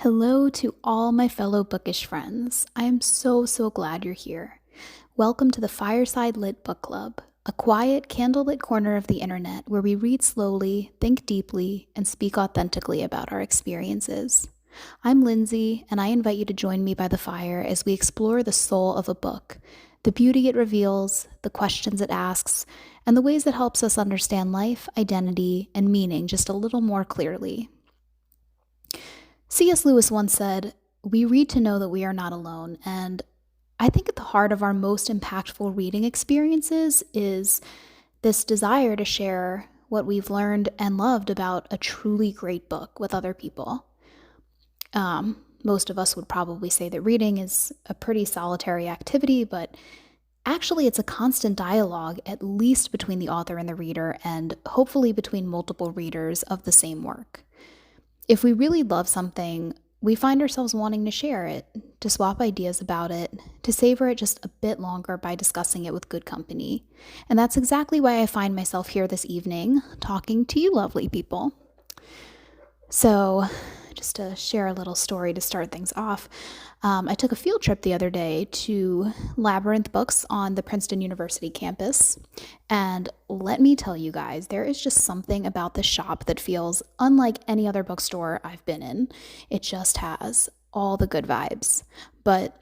Hello to all my fellow bookish friends. I am so glad you're here. Welcome to the Fireside Lit Book Club, a quiet, candlelit corner of the internet where we read slowly, think deeply, and speak authentically about our experiences. I'm Lindsay, and I invite you to join me by the fire as we explore the soul of a book, the beauty it reveals, the questions it asks, and the ways it helps us understand life, identity, and meaning just a little more clearly. C.S. Lewis once said, "We read to know that we are not alone," and I think at the heart of our most impactful reading experiences is this desire to share what we've learned and loved about a truly great book with other people. Most of us would probably say that reading is a pretty solitary activity, but actually it's a constant dialogue, at least between the author and the reader, and hopefully between multiple readers of the same work. If we really love something, we find ourselves wanting to share it, to swap ideas about it, to savor it just a bit longer by discussing it with good company. And that's exactly why I find myself here this evening, talking to you lovely people. So, just to share a little story to start things off, I took a field trip the other day to Labyrinth Books on the Princeton University campus. And let me tell you guys, there is just something about this shop that feels unlike any other bookstore I've been in. It just has all the good vibes. But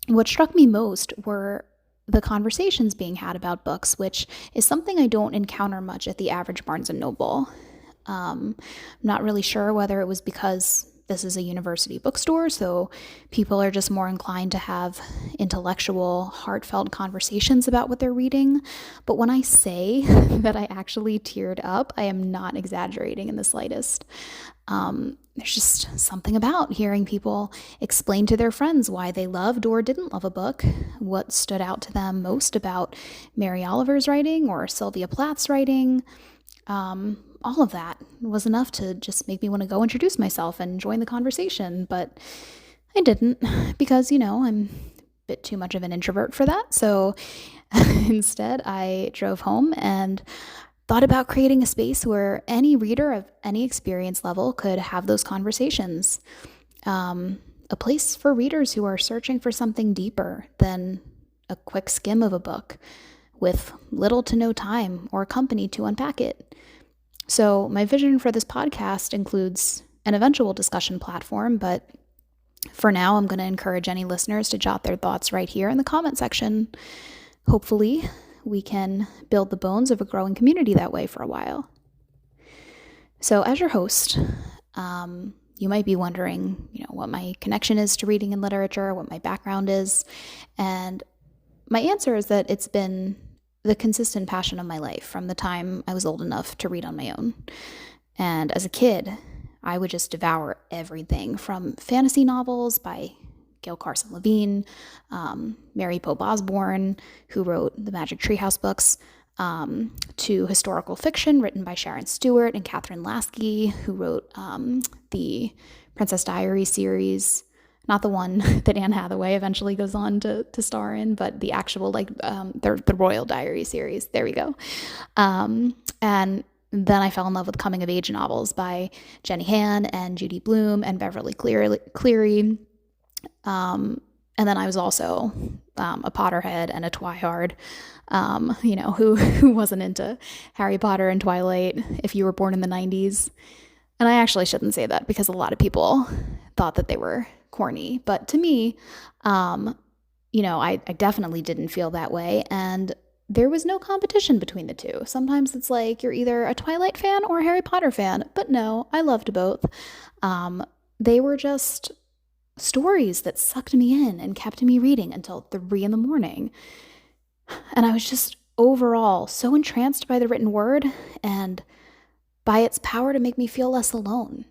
what struck me most were the conversations being had about books, which is something I don't encounter much at the average Barnes & Noble. I'm not really sure whether it was because this is a university bookstore, so people are just more inclined to have intellectual, heartfelt conversations about what they're reading. But when I say that I actually teared up, I am not exaggerating in the slightest. There's just something about hearing people explain to their friends why they loved or didn't love a book, what stood out to them most about Mary Oliver's writing or Sylvia Plath's writing. All of that was enough to just make me want to go introduce myself and join the conversation, but I didn't because, I'm a bit too much of an introvert for that. So instead, I drove home and thought about creating a space where any reader of any experience level could have those conversations. A place for readers who are searching for something deeper than a quick skim of a book with little to no time or company to unpack it. So my vision for this podcast includes an eventual discussion platform, but for now, I'm going to encourage any listeners to jot their thoughts right here in the comment section. Hopefully, we can build the bones of a growing community that way for a while. So as your host, you might be wondering, what my connection is to reading and literature, what my background is, and my answer is that it's been the consistent passion of my life from the time I was old enough to read on my own. And as a kid, I would just devour everything from fantasy novels by Gail Carson Levine, Mary Pope Osborne, who wrote the Magic Treehouse books, to historical fiction written by Sharon Stewart and Catherine Lasky, who wrote the Princess Diaries series. Not the one that Anne Hathaway eventually goes on to star in, but the actual, the Royal Diary series. There we go. And then I fell in love with coming-of-age novels by Jenny Han and Judy Blume and Beverly Cleary. And then I was also a Potterhead and a Twihard, who wasn't into Harry Potter and Twilight if you were born in the 90s. And I actually shouldn't say that because a lot of people thought that they were corny. But to me, I definitely didn't feel that way. And there was no competition between the two. Sometimes it's like you're either a Twilight fan or a Harry Potter fan. But no, I loved both. They were just stories that sucked me in and kept me reading until 3 a.m. And I was just overall so entranced by the written word and by its power to make me feel less alone.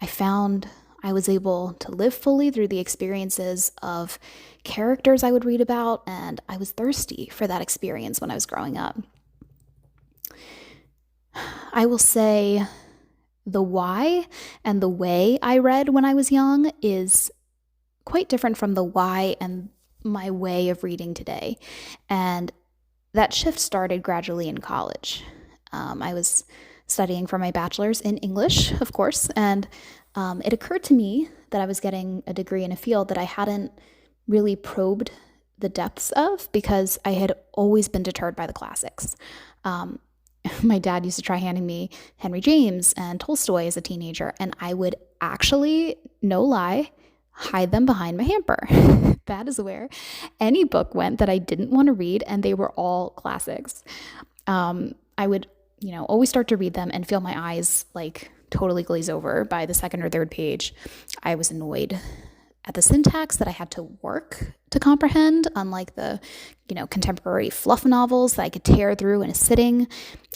I found I was able to live fully through the experiences of characters I would read about, and I was thirsty for that experience when I was growing up. I will say the why and the way I read when I was young is quite different from the why and my way of reading today. And that shift started gradually in college. I was studying for my bachelor's in English, of course, and It occurred to me that I was getting a degree in a field that I hadn't really probed the depths of because I had always been deterred by the classics. Um, my dad used to try handing me Henry James and Tolstoy as a teenager, and I would actually, no lie, hide them behind my hamper. That is where any book went that I didn't want to read, and they were all classics. I would, always start to read them and feel my eyes like totally glaze over by the second or third page. I was annoyed at the syntax that I had to work to comprehend, unlike the, contemporary fluff novels that I could tear through in a sitting,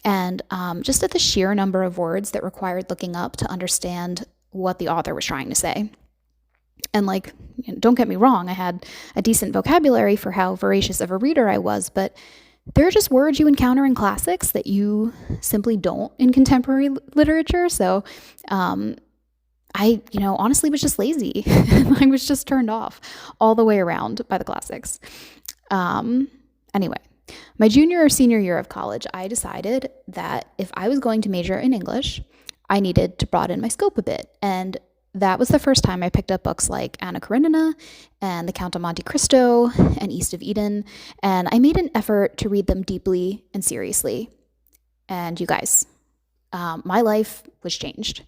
and just at the sheer number of words that required looking up to understand what the author was trying to say. And don't get me wrong, I had a decent vocabulary for how voracious of a reader I was, but there are just words you encounter in classics that you simply don't in contemporary literature. So I, honestly was just lazy. I was just turned off all the way around by the classics. Anyway, my junior or senior year of college, I decided that if I was going to major in English, I needed to broaden my scope a bit. And that was the first time I picked up books like Anna Karenina and The Count of Monte Cristo and East of Eden. And I made an effort to read them deeply and seriously. And you guys, my life was changed.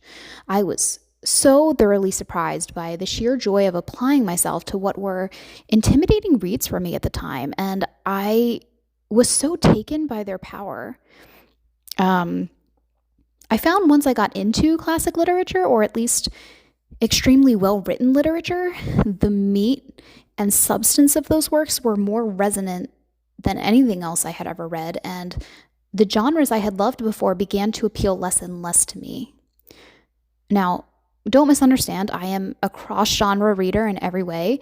I was so thoroughly surprised by the sheer joy of applying myself to what were intimidating reads for me at the time. And I was so taken by their power. I found once I got into classic literature, or at least extremely well-written literature, the meat and substance of those works were more resonant than anything else I had ever read, and the genres I had loved before began to appeal less and less to me. Now, don't misunderstand, I am a cross-genre reader in every way,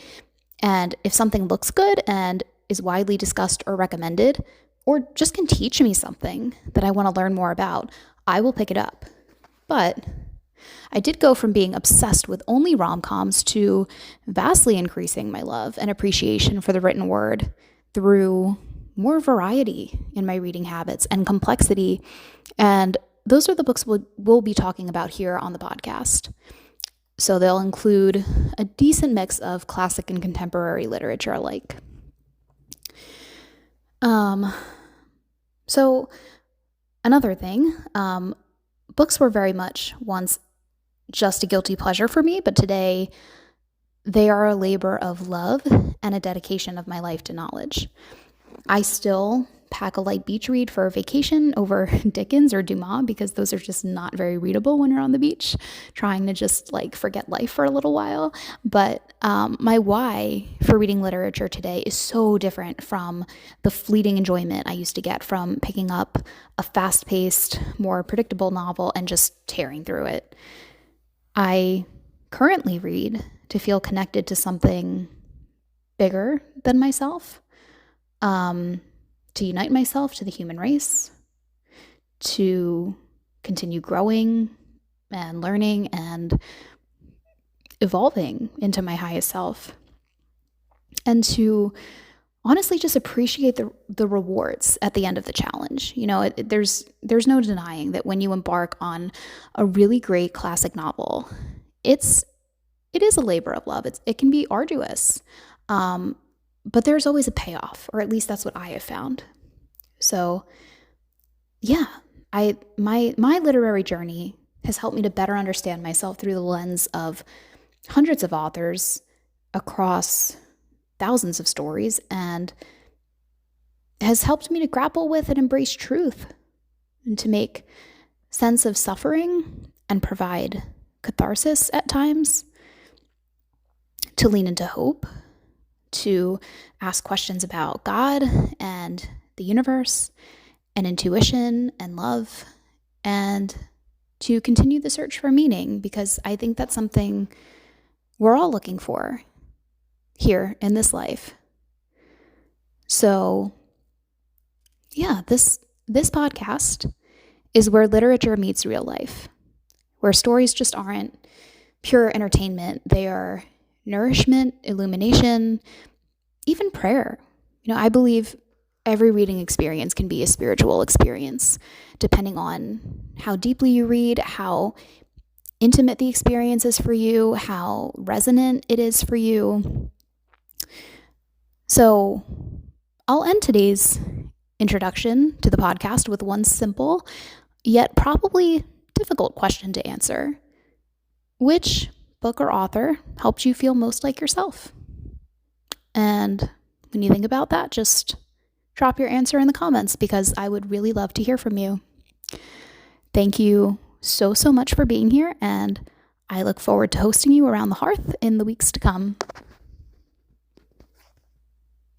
and if something looks good and is widely discussed or recommended, or just can teach me something that I want to learn more about, I will pick it up. But I did go from being obsessed with only rom-coms to vastly increasing my love and appreciation for the written word through more variety in my reading habits and complexity. And those are the books we'll be talking about here on the podcast. So they'll include a decent mix of classic and contemporary literature alike. So another thing, books were very much once just a guilty pleasure for me, but today they are a labor of love and a dedication of my life to knowledge. I still pack a light beach read for a vacation over Dickens or Dumas because those are just not very readable when you're on the beach, trying to just forget life for a little while. But my why for reading literature today is so different from the fleeting enjoyment I used to get from picking up a fast-paced, more predictable novel and just tearing through it. I currently read to feel connected to something bigger than myself, to unite myself to the human race, to continue growing and learning and evolving into my highest self, and to honestly just appreciate the rewards at the end of the challenge. There's no denying that when you embark on a really great classic novel, it is a labor of love. It can be arduous, but there's always a payoff, or at least that's what I have found. So, yeah, my literary journey has helped me to better understand myself through the lens of hundreds of authors across thousands of stories, and has helped me to grapple with and embrace truth, and to make sense of suffering and provide catharsis at times, to lean into hope, to ask questions about God and the universe and intuition and love, and to continue the search for meaning, because I think that's something we're all looking for here in this life. So, yeah, this podcast is where literature meets real life, where stories just aren't pure entertainment. They are nourishment, illumination, even prayer. I believe every reading experience can be a spiritual experience, depending on how deeply you read, how intimate the experience is for you, how resonant it is for you. So I'll end today's introduction to the podcast with one simple, yet probably difficult question to answer. Which book or author helped you feel most like yourself? And when you think about that, just drop your answer in the comments because I would really love to hear from you. Thank you so much for being here, and I look forward to hosting you around the hearth in the weeks to come.